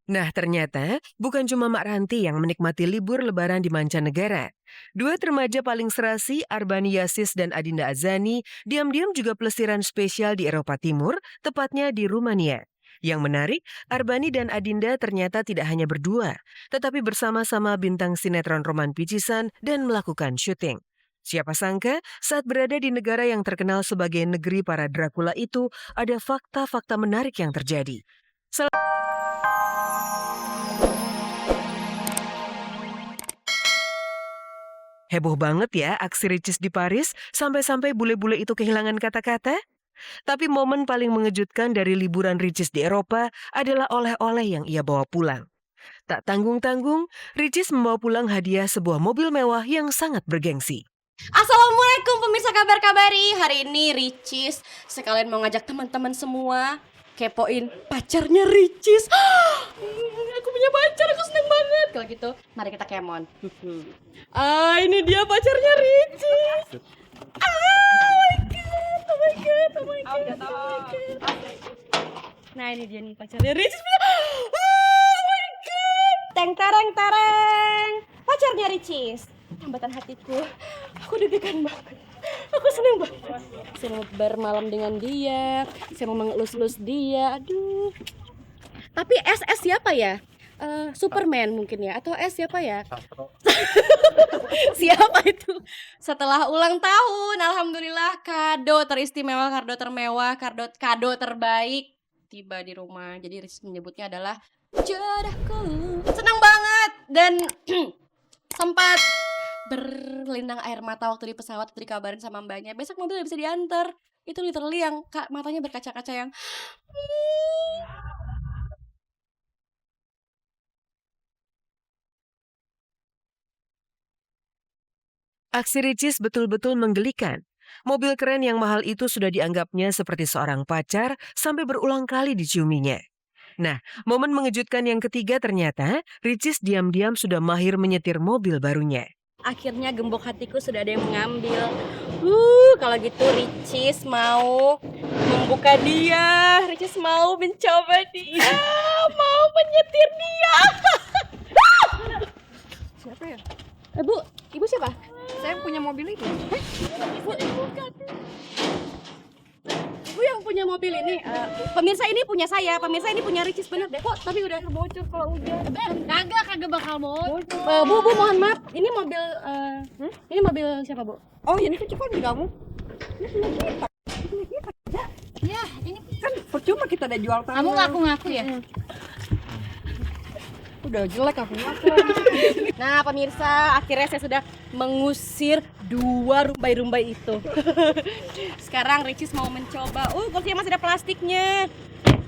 Nah, ternyata bukan cuma Mak Ranti yang menikmati libur lebaran di mancanegara. Dua remaja paling serasi, Arbani Yasis dan Adinda Azani, diam-diam juga pelesiran spesial di Eropa Timur, tepatnya di Rumania. Yang menarik, Arbani dan Adinda ternyata tidak hanya berdua, tetapi bersama-sama bintang sinetron Roman Picisan dan melakukan syuting. Siapa sangka, saat berada di negara yang terkenal sebagai negeri para Dracula itu, ada fakta-fakta menarik yang terjadi. Heboh banget ya aksi Ricis di Paris, sampai-sampai bule-bule itu kehilangan kata-kata. Tapi momen paling mengejutkan dari liburan Ricis di Eropa adalah oleh-oleh yang ia bawa pulang. Tak tanggung-tanggung, Ricis membawa pulang hadiah sebuah mobil mewah yang sangat bergengsi. Assalamualaikum pemirsa kabar-kabari. Hari ini Ricis sekalian mau ngajak teman-teman semua kepoin pacarnya Ricis. Aku punya pacar, aku seneng banget. Kalau gitu, mari kita kemon. Ini dia pacarnya Ricis. Oh my god. Nah, ini dia nih pacarnya Ricis. Oh my god. Teng tereng tereng. Pacarnya Ricis. Tambatan hatiku. Aku deg-degan banget. Aku seneng banget. Saya mau bermalam dengan dia. Saya mau mengelus-elus dia. Aduh. Tapi SS siapa ya? Superman mungkin ya, atau S siapa ya? Siapa itu? Setelah ulang tahun, alhamdulillah kado teristimewa, kado termewah, kado terbaik tiba di rumah. Jadi Ricis menyebutnya adalah jodohku. Senang banget dan sempat berlinang air mata waktu di pesawat dikabarin sama mbaknya, besok mobil bisa diantar. Itu literally yang matanya berkaca-kaca yang Aksi Ricis betul-betul menggelikan. Mobil keren yang mahal itu sudah dianggapnya seperti seorang pacar sampai berulang kali diciuminya. Nah, momen mengejutkan yang ketiga ternyata Ricis diam-diam sudah mahir menyetir mobil barunya. akhirnya gembok hatiku sudah ada yang mengambil. Kalau gitu Ricis mau membuka dia. Ricis mau mencoba dia. Mau menyetir dia. Siapa ya? Ibu siapa? Saya punya mobil ini. Ibu yang punya mobil ini. Pemirsa ini punya saya, pemirsa ini punya Ricis, bener deh. Kok tapi udah kebocor kalau udah. Kagak bakal bocor. Bu, mohon maaf. Ini mobil ini mobil siapa, Bu? Oh, ini kan cuma di kamu. Ya, ini Kan percuma kita udah jual tanah. kamu ngaku-ngaku ya? Udah jelek aku ngaku. Nah, pemirsa, akhirnya saya sudah mengusir dua rumbai-rumbai itu. Sekarang Ricis mau mencoba. Kursinya masih ada plastiknya.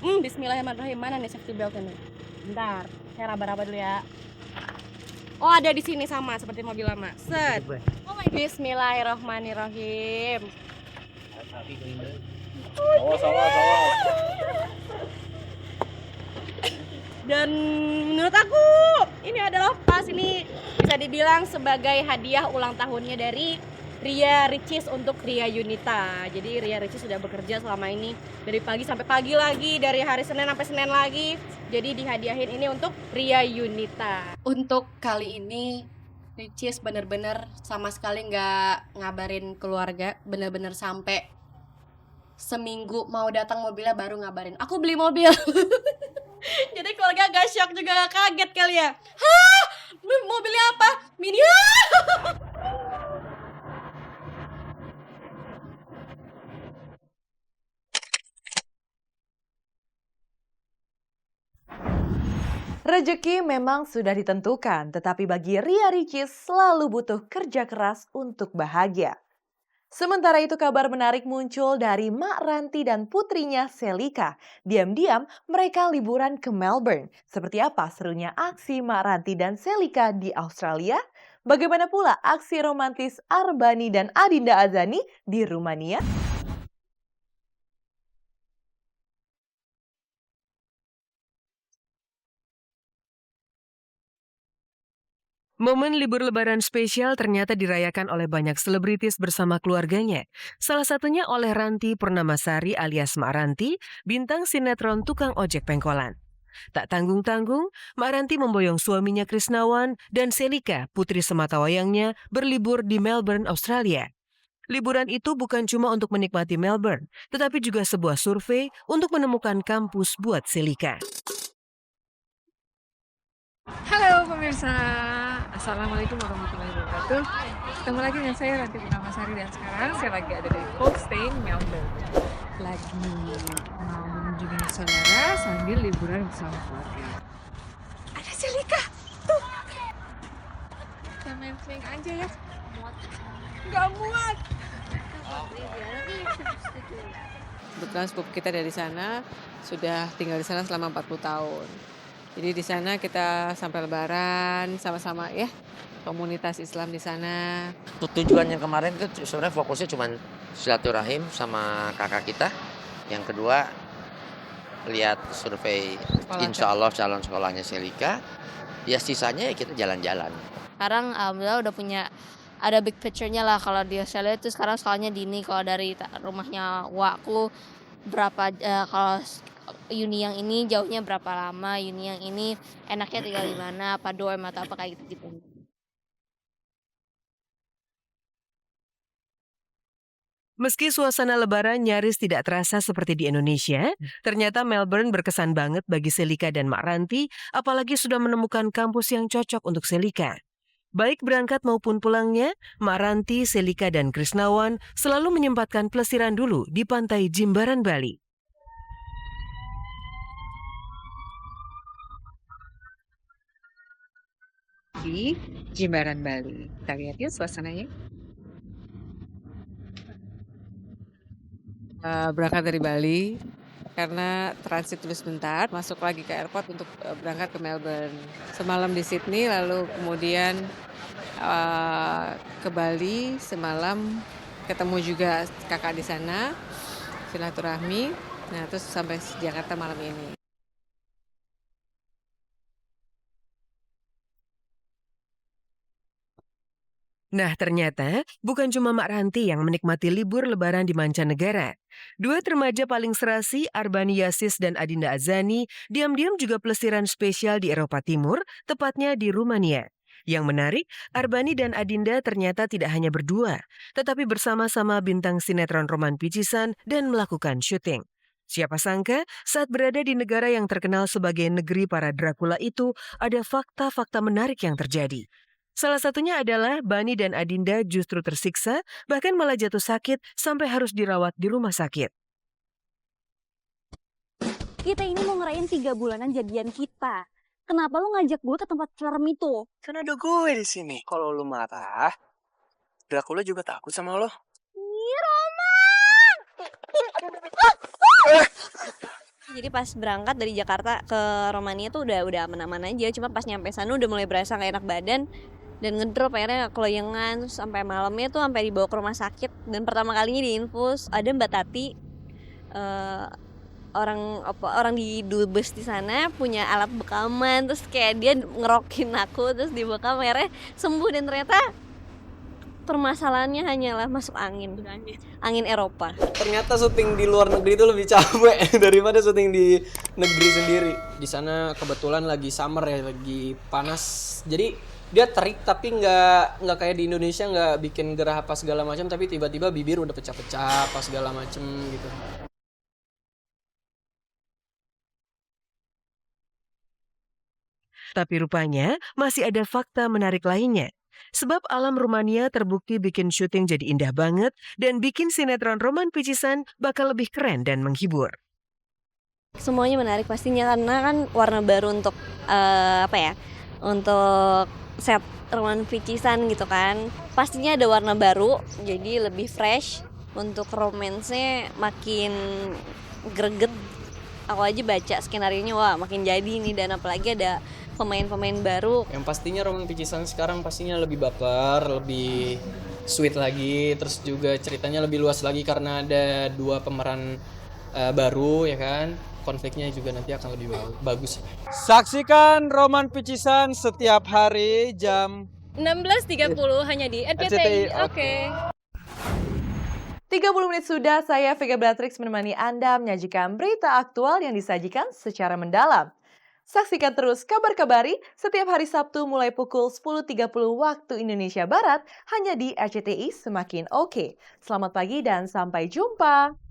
Bismillahirrahmanirrahim. Mana nih safety beltnya nih? Bentar, saya raba-raba dulu ya. Oh, ada di sini sama seperti mobil lama. Set. Oh my, Bismillahirrahmanirrahim. Dan menurut aku ini adalah pas, ini bisa dibilang sebagai hadiah ulang tahunnya dari Ria Ricis untuk Ria Yunita. Jadi Ria Ricis sudah bekerja selama ini dari pagi sampai pagi lagi, dari hari Senin sampai Senin lagi. Jadi dihadiahin ini untuk Ria Yunita. Untuk kali ini Ricis bener-bener sama sekali nggak ngabarin keluarga, bener-bener sampai seminggu mau datang mobilnya baru ngabarin aku beli mobil. Jadi keluarga agak shock juga, gak kaget kali ya. Hah? Mobilnya apa? Mini. Rezeki memang sudah ditentukan, tetapi bagi Ria Ricis selalu butuh kerja keras untuk bahagia. Sementara itu kabar menarik muncul dari Mak Ranti dan putrinya Selika. Diam-diam mereka liburan ke Melbourne. Seperti apa serunya aksi Mak Ranti dan Selika di Australia? Bagaimana pula aksi romantis Arbani dan Adinda Azani di Rumania? Momen libur lebaran spesial ternyata dirayakan oleh banyak selebritis bersama keluarganya. Salah satunya oleh Ranti Purnamasari alias Mak Ranti, bintang sinetron Tukang Ojek Pengkolan. Tak tanggung-tanggung, Mak Ranti memboyong suaminya Krisnawan dan Selika, putri sematawayangnya, berlibur di Melbourne, Australia. Liburan itu bukan cuma untuk menikmati Melbourne, tetapi juga sebuah survei untuk menemukan kampus buat Selika. Halo pemirsa, Assalamualaikum warahmatullahi wabarakatuh. Ketemu lagi dengan saya Ranti Purnamasari dan sekarang saya lagi ada di Folkestone, Melbourne. Lagi mau mengunjungi saudara sambil liburan bersama keluarga. Ada Selika, tuh. Kita main swing aja ya. Gak muat. Kebetulan sepupu kita dari sana sudah tinggal di sana selama 40 tahun. Jadi di sana kita sampai Lebaran sama-sama ya, komunitas Islam di sana. Tujuannya kemarin itu sebenarnya fokusnya cuma silaturahim sama kakak kita. Yang kedua, lihat survei insya Allah calon sekolahnya Selika. Ya sisanya ya kita jalan-jalan. Sekarang alhamdulillah udah punya ada big picture-nya lah. Kalau di Australia itu sekarang sekolahnya dini. Kalau dari rumahnya Wakku berapa kalau uni yang ini jauhnya berapa lama, uni yang ini enaknya tinggal di mana, apa dorm atau apa kayak gitu. Meski suasana Lebaran nyaris tidak terasa seperti di Indonesia, ternyata Melbourne berkesan banget bagi Selika dan Mak Ranti, apalagi sudah menemukan kampus yang cocok untuk Selika. Baik berangkat maupun pulangnya, Mak Ranti, Selika, dan Krisnawan selalu menyempatkan pelesiran dulu di pantai Jimbaran, Bali. Di Jimbaran, Bali. Kita lihat ya suasananya. Berangkat dari Bali karena transit dulu sebentar, masuk lagi ke airport untuk berangkat ke Melbourne. Semalam di Sydney, lalu kemudian ke Bali semalam, ketemu juga kakak di sana, silaturahmi. Nah, terus sampai Jakarta malam ini. Nah, ternyata bukan cuma Mak Ranti yang menikmati libur Lebaran di mancanegara. Dua remaja paling serasi, Arbani Yasis dan Adinda Azani, diam-diam juga pelesiran spesial di Eropa Timur, tepatnya di Rumania. Yang menarik, Arbani dan Adinda ternyata tidak hanya berdua, tetapi bersama-sama bintang sinetron Roman Picisan dan melakukan syuting. Siapa sangka, saat berada di negara yang terkenal sebagai negeri para Dracula itu, ada fakta-fakta menarik yang terjadi. Salah satunya adalah Bani dan Adinda justru tersiksa, bahkan malah jatuh sakit sampai harus dirawat di rumah sakit. Kita ini mau ngerayain 3 bulanan jadian kita. Kenapa lu ngajak gue ke tempat serem itu? Kan ada gue di sini. Kalau lu marah, Dracula juga takut sama lo. Ih, Roman! Jadi pas berangkat dari Jakarta ke Romania tuh udah aman-aman aja. Cuma pas nyampe sana udah mulai berasa gak enak badan. Dan ngedrop akhirnya keloyengan. Terus sampai malamnya tuh sampai dibawa ke rumah sakit. Dan pertama kalinya diinfus. Ada Mbak Tati. Orang di dubes di sana punya alat bekaman. Terus kayak dia ngerokin aku. Terus dibekam akhirnya sembuh. Dan ternyata permasalahannya hanyalah masuk angin Eropa. Ternyata syuting di luar negeri itu lebih capek daripada syuting di negeri sendiri. Di sana kebetulan lagi summer ya, lagi panas. Jadi dia terik tapi nggak kayak di Indonesia, nggak bikin gerah apa segala macam, tapi tiba-tiba bibir udah pecah-pecah apa segala macam gitu. Tapi rupanya masih ada fakta menarik lainnya. Sebab alam Rumania terbukti bikin syuting jadi indah banget dan bikin sinetron Roman Picisan bakal lebih keren dan menghibur. Semuanya menarik pastinya karena kan warna baru untuk untuk set Roman Picisan gitu kan. Pastinya ada warna baru jadi lebih fresh, untuk romansnya makin greget. Aku aja baca skenario-nya wah makin jadi nih, dan apalagi ada pemain-pemain baru. Yang pastinya Roman Picisan sekarang pastinya lebih baper, lebih sweet lagi, terus juga ceritanya lebih luas lagi karena ada 2 pemeran baru ya kan. Konfliknya juga nanti akan lebih bagus. Saksikan Roman Picisan setiap hari jam 16.30 hanya di RCTI. Oke. 30 menit sudah, saya Vega Beatrix menemani Anda menyajikan berita aktual yang disajikan secara mendalam. Saksikan terus Kabar Kabari setiap hari Sabtu mulai pukul 10.30 waktu Indonesia Barat hanya di RCTI Semakin Oke. Selamat pagi dan sampai jumpa.